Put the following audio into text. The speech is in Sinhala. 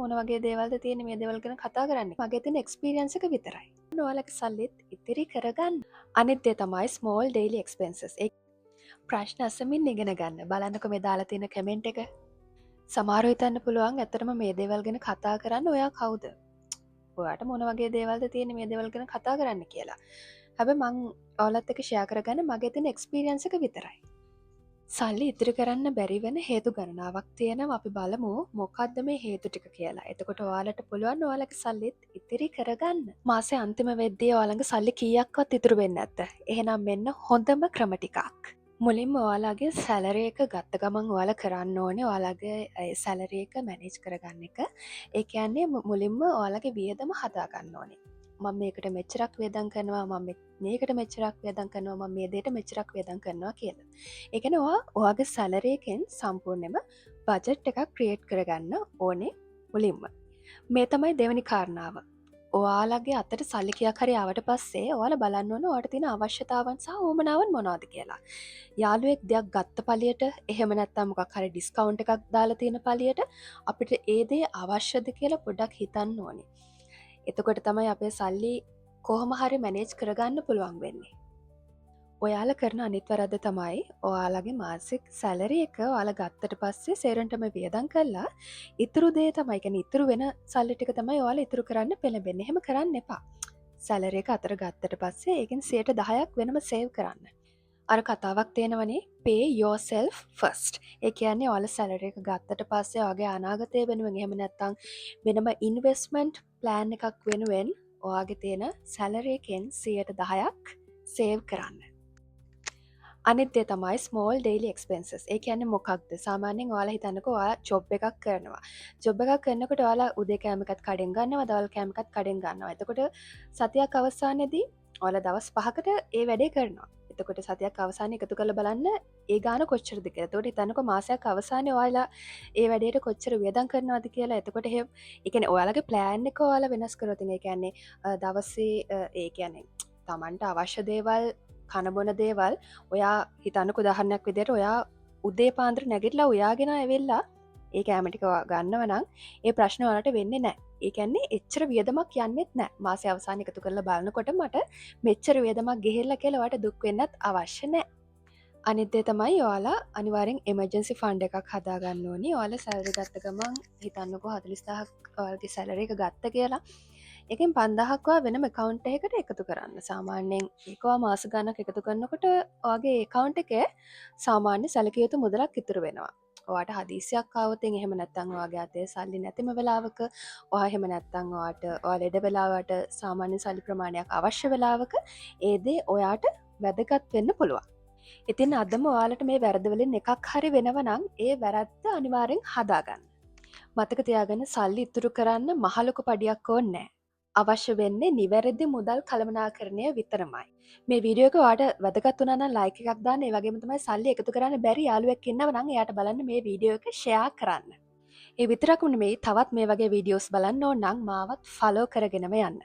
මොන වගේ දේවල්ද තියෙන්නේ මේ දේවල් ගැන කතා කරන්නේ. මගේ තියෙන එක්ස්පීරියන්ස් එක විතරයි. ඔයාලගේ සල්ලිත් ඉතිරි කරගන්න. අනිත් දේ තමයි small daily expenses. ඒ ප්‍රශ්න අසමින් ඉගෙන ගන්න. බලන්නකො මේ දාලා තියෙන කමෙන්ට් එක. සමහරව හිතන්න පුළුවන් ඇත්තටම මේ දේවල් ගැන කතා කරන්න ඔයා කවුද? ඔයාට මොන වගේ දේවල්ද තියෙන්නේ මේ දේවල් ගැන කතා කරන්න කියලා. හැබැයි මං ඔයාලත් එක්ක ෂෙයා කරගන්න මගේ තියෙන එක්ස්පීරියන්ස් එක විතරයි. සල්ලි ඉතිරි කරන්න බැරි වෙන හේතු ගණනාවක් තියෙනවා. අපි බලමු මොකක්ද මේ හේතු ටික කියලා. එතකොට ඔයාලට පුළුවන් ඔයාලගේ සල්ලිත් ඉතිරි කරගන්න. මාසේ අන්තිම වෙද්දී ඔයාලගේ සල්ලි කීයක්වත් ඉතුරු වෙන්නේ නැද්ද? එහෙනම් මෙන්න හොඳම ක්‍රම ටිකක්. මුලින්ම ඔයාලගේ සැලරි එක ගත්ත ගමන් ඔයාලා කරන්න ඕනේ ඔයාලගේ සැලරි එක මැනේජ් කරගන්න එක. ඒ කියන්නේ මුලින්ම ඔයාලගේ වියදම හදා ගන්න ඕනේ. මම මේකට මෙච්චරක් වියදම් කරනවා, මම මේකට මෙච්චරක් වියදම් කරනවා, මම මේ දෙයට මෙච්චරක් වියදම් කරනවා කියලා. ඒ කියන්නේ ඔයාගේ සැලරි එකෙන් සම්පූර්ණයෙන්ම බජට් එකක් ක්‍රියේට් කරගන්න ඕනේ මුලින්ම. මේ තමයි දෙවෙනි කාරණාව. ඔයාලගේ අතට සල්ලිකයක් හරි ආවට පස්සේ ඔයාලා බලන්න ඕන ඔයාලට තියෙන අවශ්‍යතාවන් සහ උවමනාවන් මොනවද කියලා. යාළුවෙක් දෙයක් ගත්ත පළියට එහෙම නැත්නම් මොකක් හරි ඩිස්කවුන්ට් එකක් දාලා තියෙන පළියට අපිට ඒ දේ අවශ්‍යද කියලා පොඩ්ඩක් හිතන්න ඕනේ. එතකොට තමයි අපේ සල්ලි කොහොම හරි මැනේජ් කරගන්න පුළුවන් වෙන්නේ. ඔයාලා කරන අනිත් වැරද්ද තමයි ඔයාලගේ මාසික සැලරි එක ඔයාලා ගත්තට පස්සේ සේරන්ටම වියදම් කරලා ඉතුරු දේ තමයි කියන්නේ ඉතුරු වෙන සල්ලි ටික තමයි ඔයාලා ඉතුරු කරන්න පෙළඹෙන්නේ. එහෙම කරන්න එපා. සැලරි එක අතර ගත්තට පස්සේ ඒකෙන් 10%ක් වෙනම සේව් කරන්න. අර කතාවක් තියෙනවනේ pay yourself first. ඒ කියන්නේ ඔයාලා සැලරි එක ගත්තට පස්සේ ඔයාගේ අනාගතය වෙනුවෙන් එහෙම නැත්නම් වෙනම ඉන්වෙස්ට්මන්ට් ප්ලෑන් එකක් වෙනුවෙන් ඔයාගේ තියෙන සැලරි එකෙන් 10%ක් සේව් කරන්න. අනිත් දේ තමයි small daily expenses. ඒ කියන්නේ මොකක්ද? සාමාන්‍යයෙන් ඔයාලා හිතන්නකෝ ඔයා ජොබ් එකක් කරනවා. ජොබ් එකක් කරනකොට ඔයාලා උදේ කෑම එකත් කඩෙන් ගන්නවා, දවල් කෑම එකත් කඩෙන් ගන්නවා. එතකොට සතියක් අවසානයේදී ඔයාලා දවස් 5කට ඒ වැඩේ කරනවා. එතකොට සතියක් අවසානයේ එකතු කරලා බලන්න ඒ ගාන කොච්චරද කියලා. එතකොට හිතන්නකෝ මාසයක් අවසානයේ ඔයාලා ඒ වැඩේට කොච්චර වියදම් කරනවද කියලා. එතකොට ඒ කියන්නේ ඔයාලගේ ප්ලෑන් එක ඔයාලා වෙනස් කරොත් ඒ කියන්නේ දවසේ ඒ කියන්නේ Tamanට අවශ්‍ය දේවල් කනබොන දේවල් ඔයා හිතන්නක උදාහරණයක් විදිහට ඔයා උදේ පාන්දර නැගිටලා උයාගෙන ඇවිල්ලා ඒ කැම ටික ගන්නව නම් ඒ ප්‍රශ්න වලට වෙන්නේ නැහැ. ඒ කියන්නේ එච්චර වියදමක් යන්නෙත් නැහැ. මාසය අවසානයේ එකතු කරලා බලනකොට මට මෙච්චර වියදමක් ගෙහෙල්ලා කියලා ඔයාලට දුක් වෙන්නත් අවශ්‍ය නැහැ. අනිත් දේ තමයි ඔයාලා අනිවාර්යෙන් එමර්ජන්සි ෆන්ඩ් එකක් හදා ගන්න ඕනි. ඔයාලා සැලරි ගත්ත ගමන් හිතන්නකෝ 40000ක් ඔයාලගේ සැලරි එක ගත්ත කියලා. එකෙන් 5000ක් ඔයා වෙනම account එකකට එකතු කරන්න. සාමාන්‍යයෙන් ඒක ඔයා මාස ගණනක් එකතු කරනකොට ඔයාගේ account එකේ සාමාන්‍ය සැලකිය යුතු මුදලක් ඉතුරු වෙනවා. ඔයාට හදිසියක් ආවොත් එහෙම නැත්නම් ඔයාගේ අතේ සල්ලි නැතිම වෙලාවක ඔයා එහෙම නැත්නම් ඔයා ලෙඩ වෙලාවට සාමාන්‍ය සල්ලි ප්‍රමාණයක් අවශ්‍ය වෙලාවක ඒ දේ ඔයාට වැදගත් වෙන්න පුළුවන්. ඉතින් අදම ඔයාලට මේ වැරදි වලින් එකක් හරි වෙනවා නම් ඒ වැරද්ද අනිවාර්යෙන් හදාගන්න. මතක තියාගන්න සල්ලි ඉතුරු කරන්න මහ ලොකු පඩියක් ඕනේ නැහැ. අවශ්‍ය වෙන්නේ නිවැරදි මුදල් කළමනාකරණය විතරමයි. මේ වීඩියෝ එක ඔයාලට වැදගත් වුණා නම් ලයික් එකක් දාන්න. ඒ වගේම තමයි සල්ලි එකතු කරන්න බැරි යාළුවෙක් ඉන්නව නම් එයාට බලන්න මේ වීඩියෝ එක ෂෙයා කරන්න. ඒ විතරක්ම නෙමෙයි තවත් මේ වගේ වීඩියෝස් බලන්න ඕන නම් මාවත් ෆලෝ කරගෙනම යන්න.